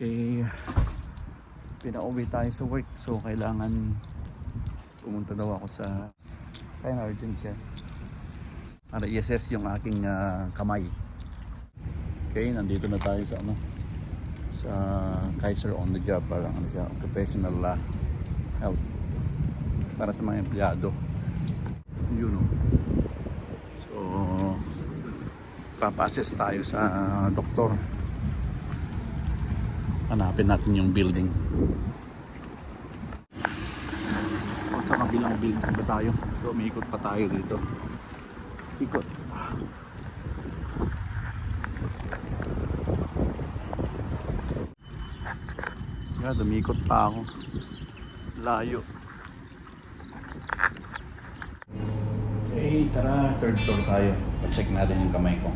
Okay, pinauwi tayo sa work, so kailangan pumunta daw ako sa kaya na urgent yan para i-assess yung aking kamay. Okay, nandito na tayo sa sa Kaiser on the job, parang siya, occupational health para sa mga empleyado, so papa-assess tayo sa doktor. Hanapin natin yung building. Sa kabilang building pa tayo. So umiikot pa tayo dito. Ikot. Yeah, dumikot pa ako. Layo. Okay, tara. Third floor tayo. Pa-check natin yung kamay ko.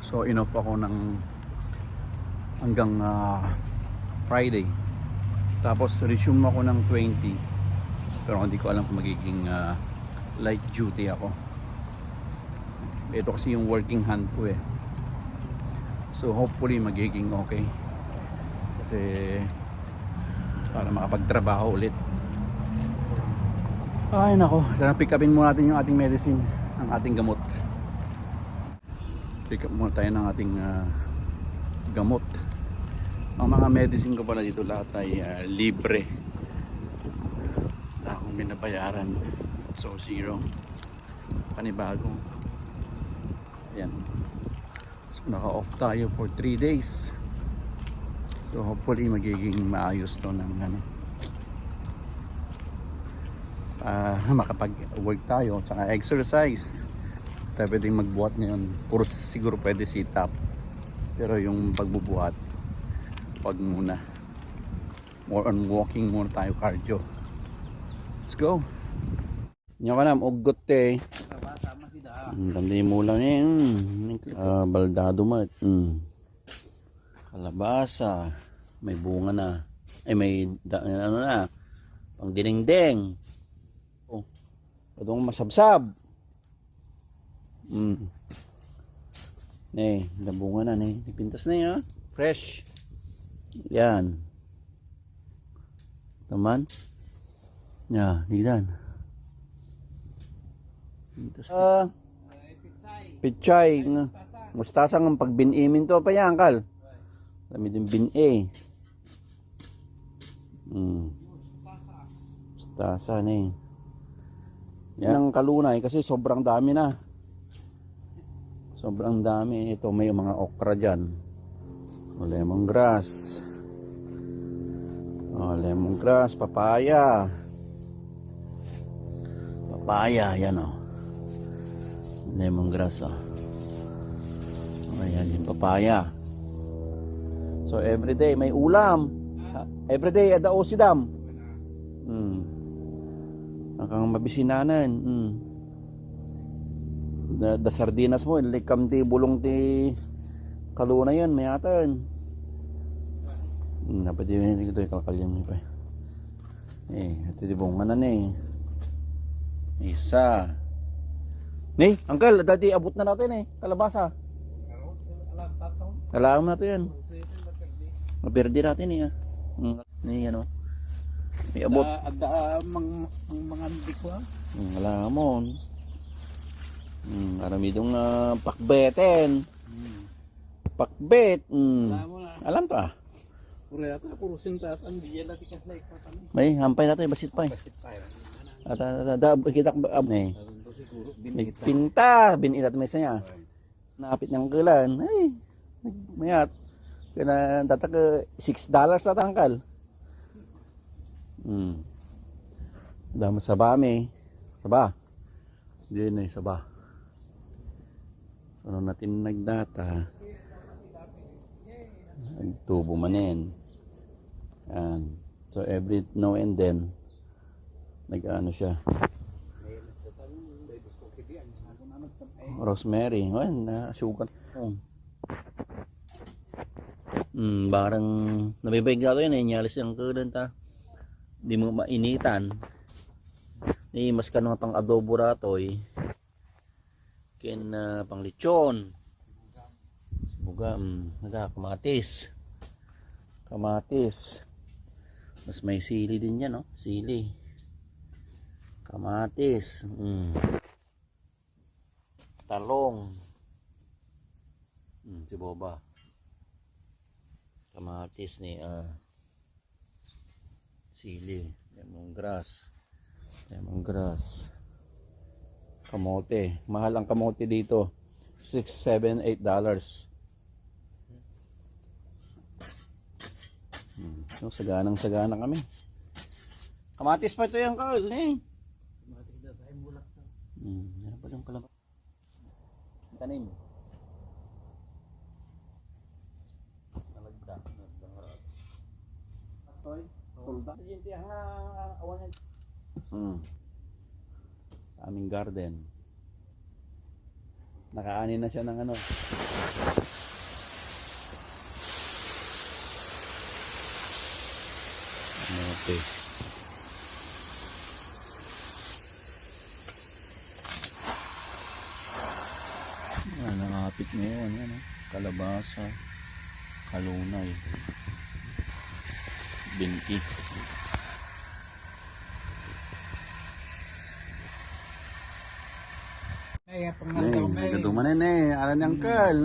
So inoff ako ng hanggang Friday. Tapos resume ako ng 20. Pero hindi ko alam kung magiging light duty ako. Ito kasi yung working hand ko eh. So hopefully magiging okay. Kasi para makapagtrabaho ulit. Ay nako, sana pick upin muna natin yung ating medicine, ang ating gamot. Pick up muna tayo ng ating gamot. Ang mga medicine ko pala dito lahat ay libre. Wala akong binabayaran. So zero. Panibago. Ayan. So naka-off tayo for 3 days. So hopefully magiging maayos to ng makapag-work tayo tsaka exercise. Tayo pwedeng magbuhat ngayon. Puro siguro pwede sit up. Pero yung pagbubuhat, wag muna. More on walking muna tayo, cardio. Let's go. Nyo ka na, ugot eh. Tanda mo lang eh. Baldado mat. Kalabasa. May bunga na. Ay may ano na. Pang dinding. Oh. Padong masabsab. Nabunga na nagpintas na yan, fresh yan taman digdan pichay mustasa ng pagbinimin to pa yan kal kami din bin mustasa yan ang kalunay kasi sobrang dami na. Sobrang dami. Ito may mga okra dyan. Lemongrass. Lemongrass, papaya. Papaya, yan lemongrass ayan yung papaya. So everyday may ulam. Everyday ada osidam. Nakang mabisinanan. Da sardinas mo likam ti bulong ti kaluna yan mayatan dapat yun ito kalkalyan mo pa ito di bunga na isa uncle dati abot na natin kalabasa alam natin yan mapirdi natin may abot mga hindi ko alam mo aramidong pakbeten pakbet alam pa puro sintatan diyan natin kasi may hampay natin basit pa at kita pinta binilat may saya napit ng kulan ay mayat kaya datag $6 sa tangkal dama saba diyan saba. So natin nagdata nagtubo manin so every now and then nag-ano siya rosemary nasugat barang nabibig nato yan nyalis yung kulan di mo mainitan mas kanong pang adobo ratoy kin pang lechon buga. Kamatis. Kamatis. Mas may sili din yan, no? Sili. Kamatis. Talong. Si Boba. Kamatis ni sili. Lemongrass. Kamote. Mahal ang kamote dito. $6, $7, $8. So, saganang-sagana kami. Kamatis pa ito yung kaul, eh. Kamatis na tayo mulak to. Yan pa yung kalamat. Tanim. Nalagda. Atoy. Tulda. Yung tiyang awan yan. Sa aming garden. Nakaani na siya ng ano. Okay. Yan, nakapit ngayon. Yan, kalabasa, kalunay, binti. Nagadumanin eh. Alam niyang kal.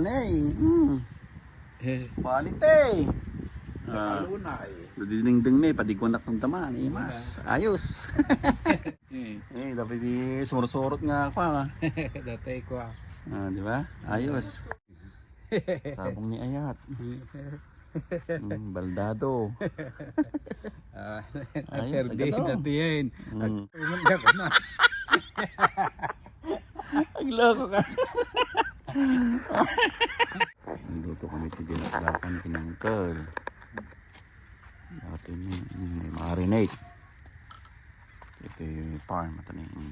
Quality. Diding-ding na padigunak ng tamaan. Mas ayos. Dapat di surot-surot nga pa. Datay ko. Di ba? Ayos. Sabong ni Ayat. Baldado. Ayos, agad Datihin. Umanda ko na. Ang loko ka. Nagluto kami ito ginagakan kinangkal. Dati may marinate. Ito yung farm. Ito na yung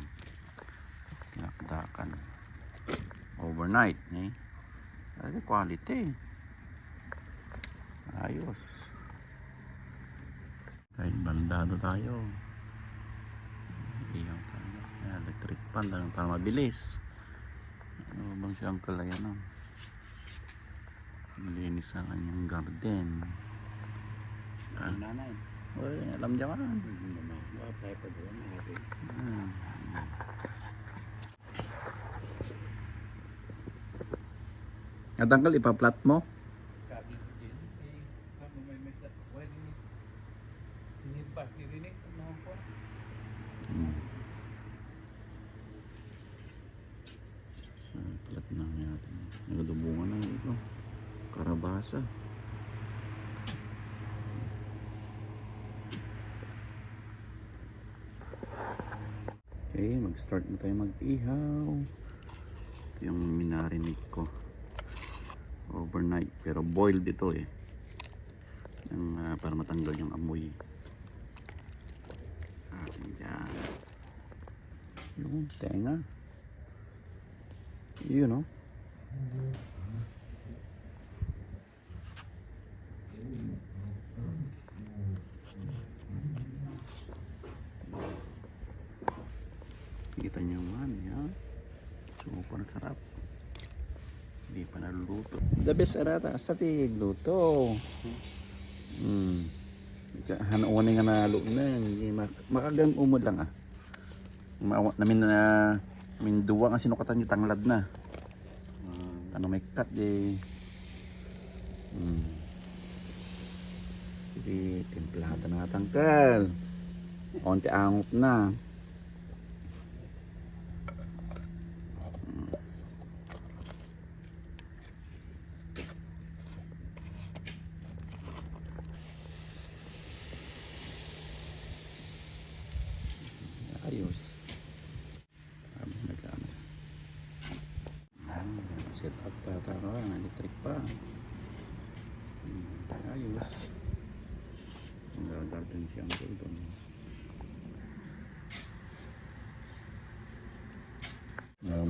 ginagakan. Overnight. Ay, quality. Ayos. Kahit baldado tayo. Iyan tayo. Electric pan lang para mabilis. Ano bang siyang kalayan, no? Linis ang kanyang garden. Nanay. Uy, alam niya ka. Mapay pa doon. At Uncle, ipaplat mo? Plat na natin. Nagadubungan na ito. Karabasa. Okay, mag-start na tayo mag-ihaw. Ito yung minarinig ko. Overnight. Pero boiled ito eh. Para matanggal yung amoy. Yan. Yung tenga. Yun, no? Kita nyo man, yan. Super sarap. Hindi pa naluluto. The best arata. Hasta tigluto. Hanawan nga nalo na. Makagam umod lang ah. Namin na duwa nga sinukatan niya tanglad na. Ano may cut eh. Jadi templada na tangkal. Onti angop na. Ayos. Set up tata ka, electric pa. Ayos. Nag-garden siyang doon.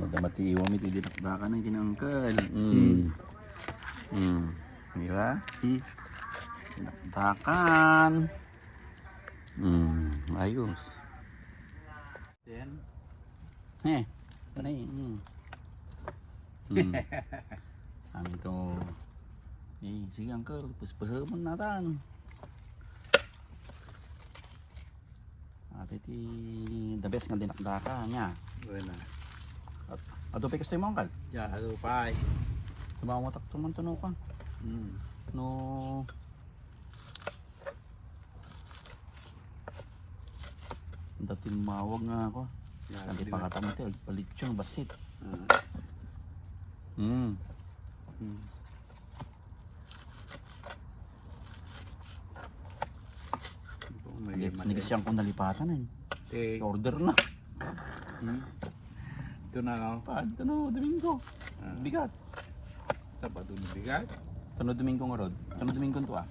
Magdamati iwam ito dinakdakan ng kinangkal. Di ba? Dinakdakan. Ayos. Then, Ito na yun. Sa amin ito Sige uncle, puspusaman natin. At iti the best nga dinakdaka niya. Wala. At ato pa kastoy mo uncle. Ya, ano pa eh. Tumamatak tumantuno ka. No. Dati mawag nga ako. Ya, Kasi pakatama ito, palitsyon, basit. Nigisyan kong nalipatan eh. Order na. Ito na ako. Paano no, Domingo? Bigat. Sabado na bigat. Tano Domingo nga rod. Tano Domingo to ah.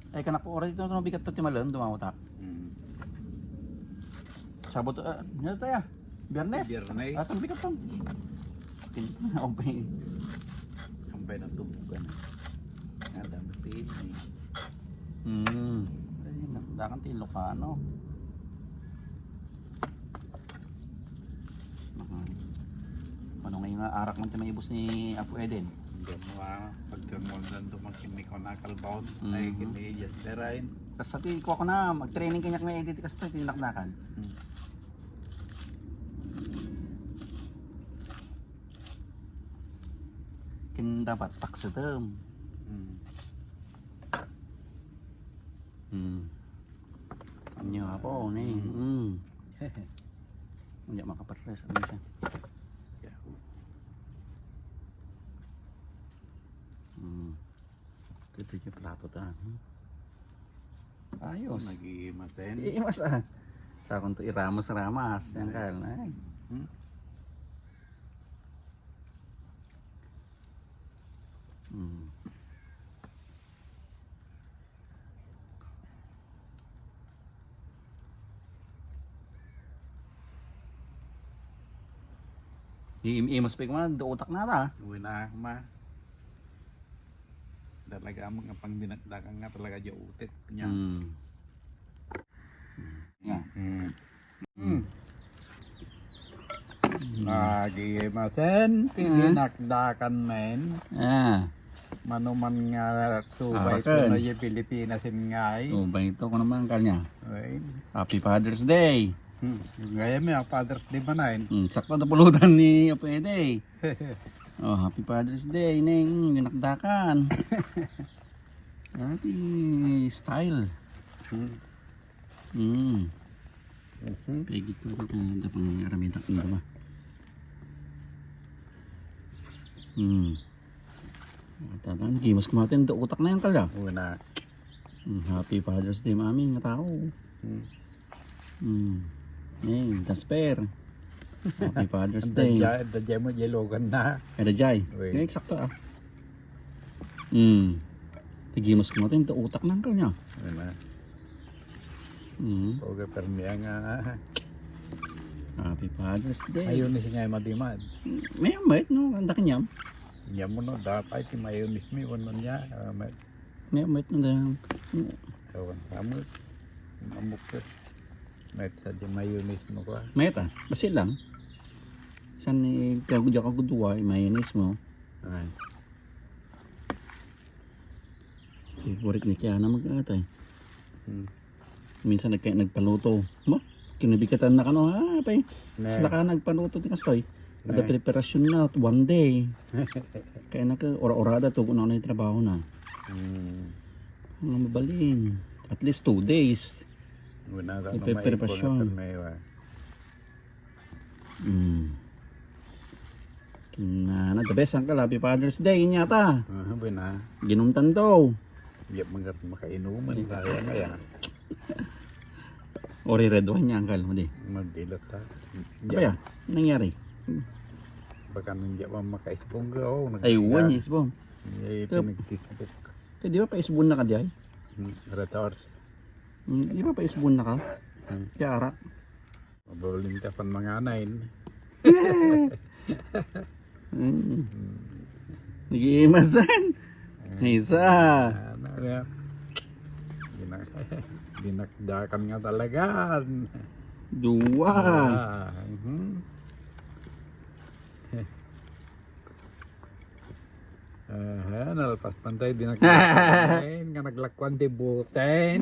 Ay kanak po oras ito no bigat to timalon dumamutak. Sabado ano tayo? Biyernes. Biyernes. At ang bigat to. Okay. Kampay ng tubugan. Ang dami pin eh. Ay nakdakan ti Ilocano. Ano ngayon nga arak man ti maibos ni Apo Eden. Hindi mo pagtungol lang tumakinig ko na kalbaon. Ay kiniyas terain. Kasi sabi ko ako na mag-training kanyak na edit kasi ito tinakdakan. Kin dapat taksadam. Anyo ako ni. Hindi makapares ano siya. Ito yung plato ta. Ayos. Nag-iimasin. Iimas ah. Sa akong to iramos-ramas. Yan kal. Ay. Iimas pa yung mga utak na ta. Uwi na ma. Talaga mga pang dinakdakan nga talaga dyan utik niya. Nag-iimasin. Dinakdakan men. Manuman nga subay ko na yung Pilipinas ngay. So, ba ito ko naman kanya. Right. Happy Father's Day. Gaya mo yung Father's Day ba na yun? Sakto na pulutan ni Apo Ede. Oh, Happy Father's Day, Neng. Ginakdakan. Happy style. Pegi to ada pang aramitak na ba? Tatan, gimas kumatin do utak na yan kala. Una. Happy Father's Day mami nga tao. Jasper. Happy Father's Day. Dadya mo jelogan na. Kada jay. Wait. Eksakto ah. Tigimas kumatin do utak na kanya. Una. Oke permiya nga. Happy Father's Day. Mayunis nga yung madimad. May mait no, anda kanyam. Yan mo no, dapat yung mayunis mo yun niya. May mait no dang. Ewan kamu. Mamuk ko. May sa di mayunis mo ko. Meta, basil lang. San ni kagudya kagudwa, mayonnaise mo. Ay. Favorite ni Kiana mag-atay. Minsan nagpaluto. Ma, kinabikatan na kano ha, pay. Sila ka nagpaluto din kastoy. Ada preparasyon na, one day. Kaya naka ora-orada to kung ano yung trabaho na. Ang mabalin. At least 2 days. Una ka preparasyon. Na the best ang Happy Father's Day nyata. Bina. Ginumtan to. Biyak makainuman. Kaya nga yan. Ori red wine niya angkal mo di. Magdilot ha. Apa ya? Nangyari? Baka nandiyan pa makaisbong ka. Ay, one yes bom. Pinagtisipit ka. Kaya di ba pa isbun na ka di ay? Rators. Di ba pa isbun na ka? Kaya arak. Mabuling ka pan mga anayin. Nag-iimasan. Isa. Dinakdakan nga talaga. Dua. Nalpas pantay din naglakuan nga naglakwan di buten.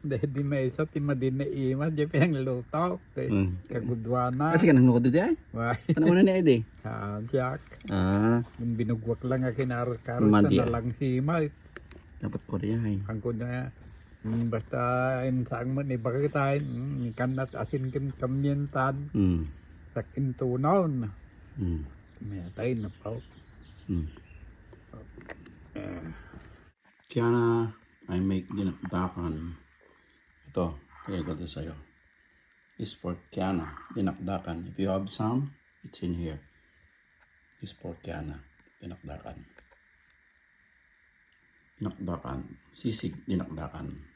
Dahil di may isa timadin na ima di pinang lutok. Kagudwana. Kasi ka nang lukod dito ay? Why? Ano na ni Ede? Jack. Yung binugwak lang nga kinaros-karos Madi, na lang sima. Dapat ko rin ay. Ang kunya basta insang mo ni bakatain kanat asin kin kamyentan sa kintunaw. May tayo na pa. Kaya na, I make dinakdakan. Ito, kaya ko ito sa'yo. Is for Kiana, dinakdakan. If you have some, it's in here. Is for Kiana, dinakdakan. Dinakdakan. Sisig, dinakdakan.